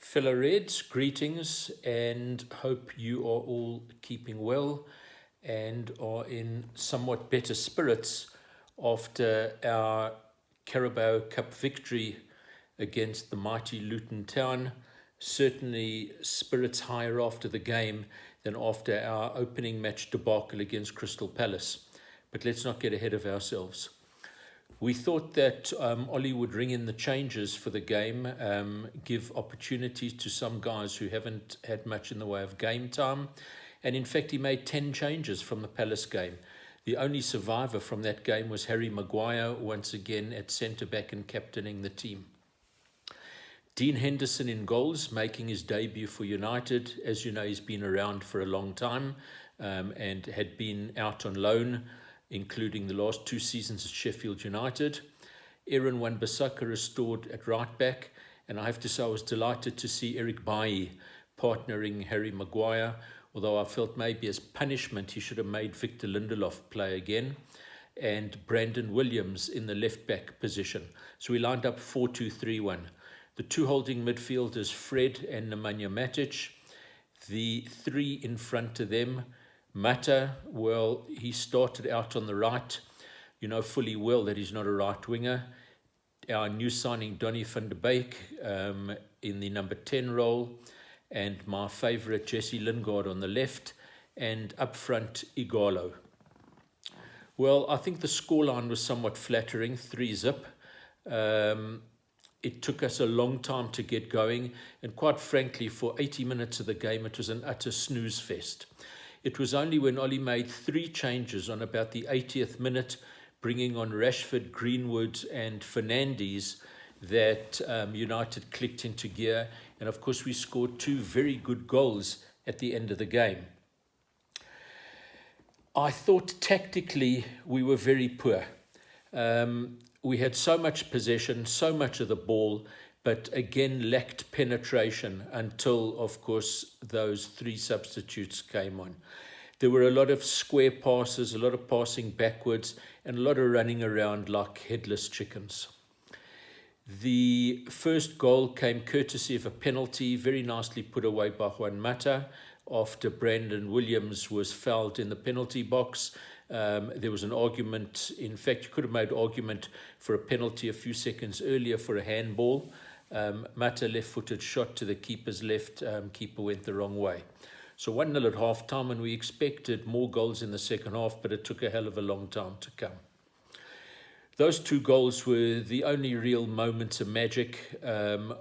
Fellow Reds, greetings, and hope you are all keeping well and are in somewhat better spirits after our Carabao Cup victory against the mighty Luton Town. Certainly spirits higher after the game than after our opening match debacle against Crystal Palace. But let's not get ahead of ourselves. We thought that Ollie would ring in the changes for the game, give opportunities to some guys who haven't had much in the way of game time. And in fact, he made 10 changes from the Palace game. The only survivor from that game was Harry Maguire, once again at centre-back and captaining the team. Dean Henderson in goals, making his debut for United. As you know, he's been around for a long time and had been out on loan, including the last 2 seasons at Sheffield United. Aaron Wan-Bissaka restored at right back, and I have to say I was delighted to see Eric Bailly partnering Harry Maguire, although I felt maybe as punishment he should have made Victor Lindelof play again, and Brandon Williams in the left back position. So we lined up 4-2-3-1. The 2 holding midfielders, Fred and Nemanja Matic. The 3 in front of them, Mata, well, he started out on the right. You know fully well that he's not a right winger. Our new signing, Donny van der Beek, in the number 10 role. And my favourite, Jesse Lingard on the left. And up front, Igalo. Well, I think the scoreline was somewhat flattering, 3-0. It took us a long time to get going. And quite frankly, for 80 minutes of the game, it was an utter snooze fest. It was only when Ollie made 3 changes on about the 80th minute, bringing on Rashford, Greenwood and Fernandes, that United clicked into gear. And of course, we scored 2 very good goals at the end of the game. I thought tactically we were very poor. We had so much possession, so much of the ball, but again lacked penetration until, of course, those 3 substitutes came on. There were a lot of square passes, a lot of passing backwards, and a lot of running around like headless chickens. The first goal came courtesy of a penalty, very nicely put away by Juan Mata, after Brandon Williams was fouled in the penalty box. There was an argument, in fact, you could have made argument for a penalty a few seconds earlier for a handball. Mata left-footed shot to the keeper's left, keeper went the wrong way. So 1-0 at half-time, and we expected more goals in the second half, but it took a hell of a long time to come. Those 2 goals were the only real moments of magic.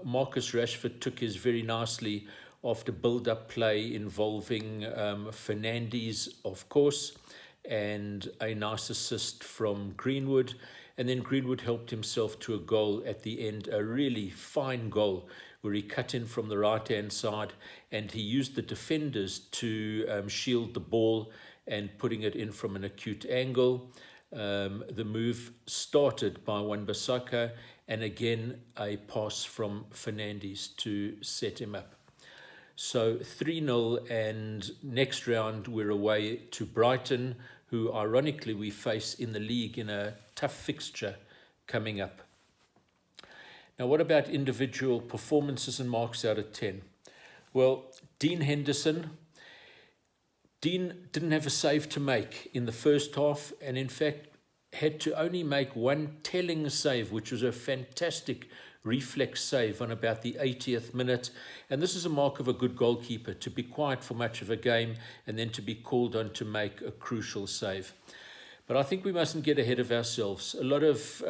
Marcus Rashford took his very nicely after build-up play involving Fernandes, of course, and a nice assist from Greenwood. And then Greenwood helped himself to a goal at the end, a really fine goal where he cut in from the right-hand side and he used the defenders to shield the ball and putting it in from an acute angle. The move started by Wan-Bissaka and again a pass from Fernandes to set him up. So 3-0, and next round we're away to Brighton, who ironically we face in the league in a tough fixture coming up. Now, what about individual performances and marks out of 10? Well, Dean Henderson. Dean didn't have a save to make in the first half, and in fact had to only make 1 telling save, which was a fantastic reflex save on about the 80th minute. And this is a mark of a good goalkeeper, to be quiet for much of a game and then to be called on to make a crucial save. But I think we mustn't get ahead of ourselves. A lot of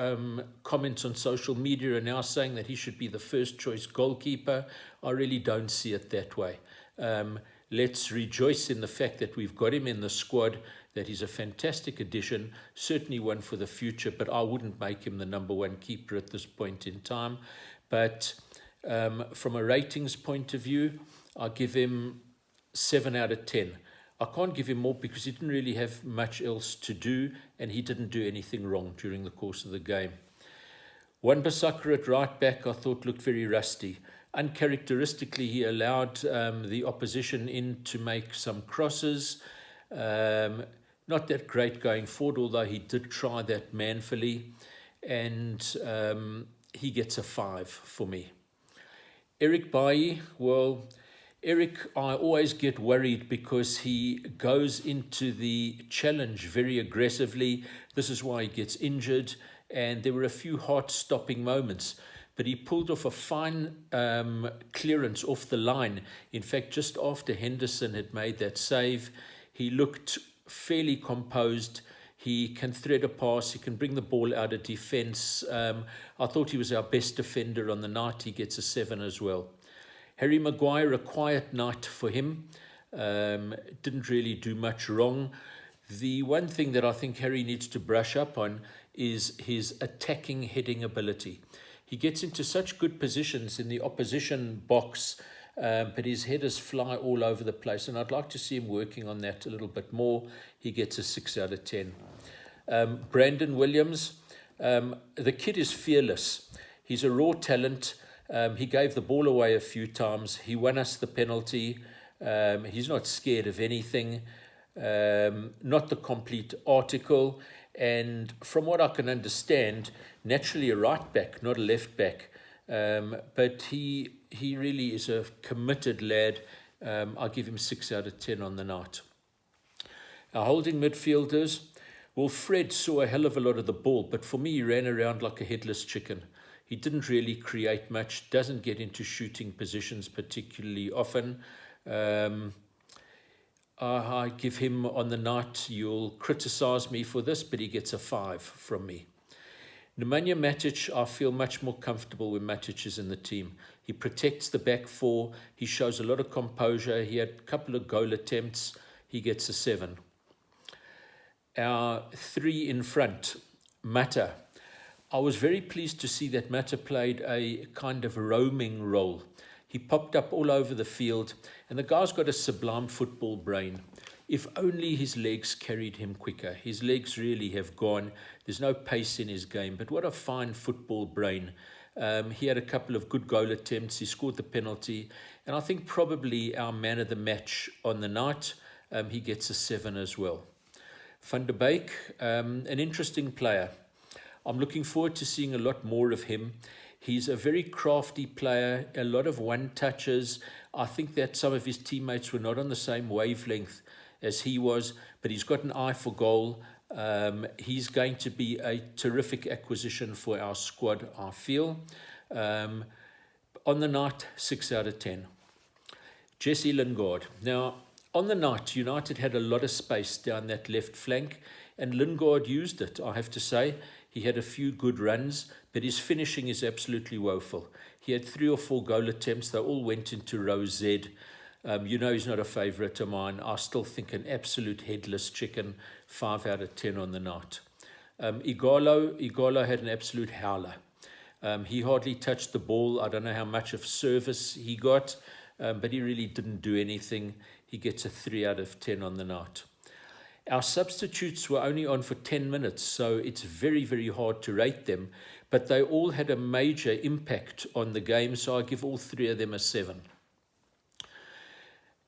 comments on social media are now saying that he should be the first choice goalkeeper. I really don't see it that way. Let's rejoice in the fact that we've got him in the squad, that he's a fantastic addition, certainly one for the future, but I wouldn't make him the number 1 keeper at this point in time. But from a ratings point of view, I'll give him 7 out of 10. I can't give him more because he didn't really have much else to do and he didn't do anything wrong during the course of the game. Wan-Bissaka at right back I thought looked very rusty. Uncharacteristically, he allowed the opposition in to make some crosses. Not that great going forward, although he did try that manfully. And he gets a 5 for me. Eric Bailly, well, Eric, I always get worried because he goes into the challenge very aggressively. This is why he gets injured, and there were a few heart-stopping moments. But he pulled off a fine clearance off the line. In fact, just after Henderson had made that save, he looked fairly composed. He can thread a pass. He can bring the ball out of defence. I thought he was our best defender on the night. He gets a 7 as well. Harry Maguire, a quiet night for him. Didn't really do much wrong. The one thing that I think Harry needs to brush up on is his attacking heading ability. He gets into such good positions in the opposition box, but his headers fly all over the place, and I'd like to see him working on that a little bit more. He gets a 6 out of 10. Brandon Williams, the kid is fearless. He's a raw talent. He gave the ball away a few times. He won us the penalty. He's not scared of anything. Not the complete article. And from what I can understand, naturally a right back, not a left back. But he really is a committed lad. I'll give him 6 out of 10 on the night. Our holding midfielders, well, Fred saw a hell of a lot of the ball, but for me, he ran around like a headless chicken. He didn't really create much, doesn't get into shooting positions particularly often. I give him on the night, you'll criticize me for this, but he gets a 5 from me. Nemanja Matic, I feel much more comfortable when Matic is in the team. He protects the back four. He shows a lot of composure. He had a couple of goal attempts. He gets a 7. Our 3 in front, Mata. I was very pleased to see that Mata played a kind of roaming role. He popped up all over the field, and the guy's got a sublime football brain. If only his legs carried him quicker. His legs really have gone. There's no pace in his game, but what a fine football brain. He had a couple of good goal attempts. He scored the penalty, and I think probably our man of the match on the night. He gets a 7 as well. Van der Beek, an interesting player. I'm looking forward to seeing a lot more of him. He's a very crafty player, a lot of one-touches. I think that some of his teammates were not on the same wavelength as he was, but he's got an eye for goal. He's going to be a terrific acquisition for our squad, I feel. On the night, 6 out of 10. Jesse Lingard. Now, on the night, United had a lot of space down that left flank, and Lingard used it, I have to say. He had a few good runs, but his finishing is absolutely woeful. He had 3 or 4 goal attempts. They all went into row Z. You know he's not a favourite of mine. I still think an absolute headless chicken, 5 out of 10 on the night. Igalo had an absolute howler. He hardly touched the ball. I don't know how much of service he got, but he really didn't do anything. He gets a 3 out of 10 on the night. Our substitutes were only on for 10 minutes, so it's very, very hard to rate them. But they all had a major impact on the game, so I give all 3 of them a 7.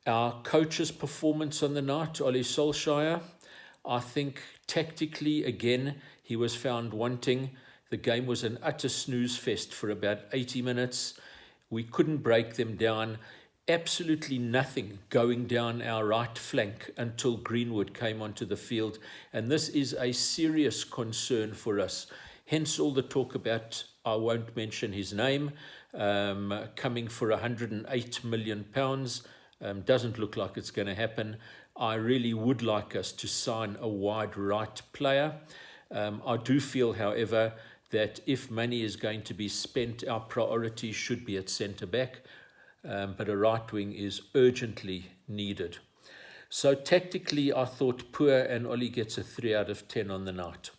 Our coach's performance on the night, Ole Solskjaer, I think tactically, again, he was found wanting. The game was an utter snooze fest for about 80 minutes. We couldn't break them down. Absolutely nothing going down our right flank until Greenwood came onto the field. And this is a serious concern for us. Hence all the talk about, I won't mention his name, coming for £108 million. Doesn't look like it's going to happen. I really would like us to sign a wide right player. I do feel, however, that if money is going to be spent, our priority should be at centre-back. But a right wing is urgently needed. So tactically, I thought poor, and Oli gets a 3 out of 10 on the night.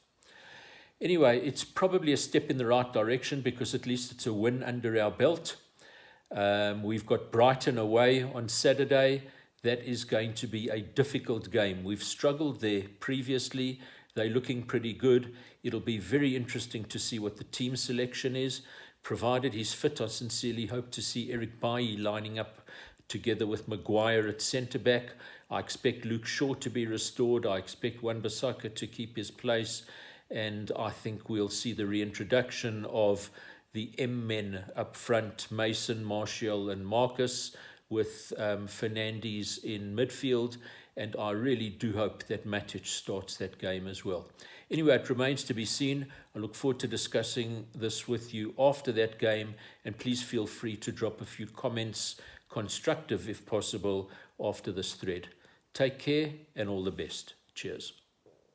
Anyway, it's probably a step in the right direction because at least it's a win under our belt. We've got Brighton away on Saturday. That is going to be a difficult game. We've struggled there previously. They're looking pretty good. It'll be very interesting to see what the team selection is. Provided he's fit, I sincerely hope to see Eric Bailly lining up together with Maguire at centre-back. I expect Luke Shaw to be restored. I expect Wan-Bissaka to keep his place. And I think we'll see the reintroduction of the M men up front, Mason, Martial and Marcus, with Fernandes in midfield, and I really do hope that Matic starts that game as well. Anyway, it remains to be seen. I look forward to discussing this with you after that game, and please feel free to drop a few comments, constructive if possible, after this thread. Take care and all the best. Cheers.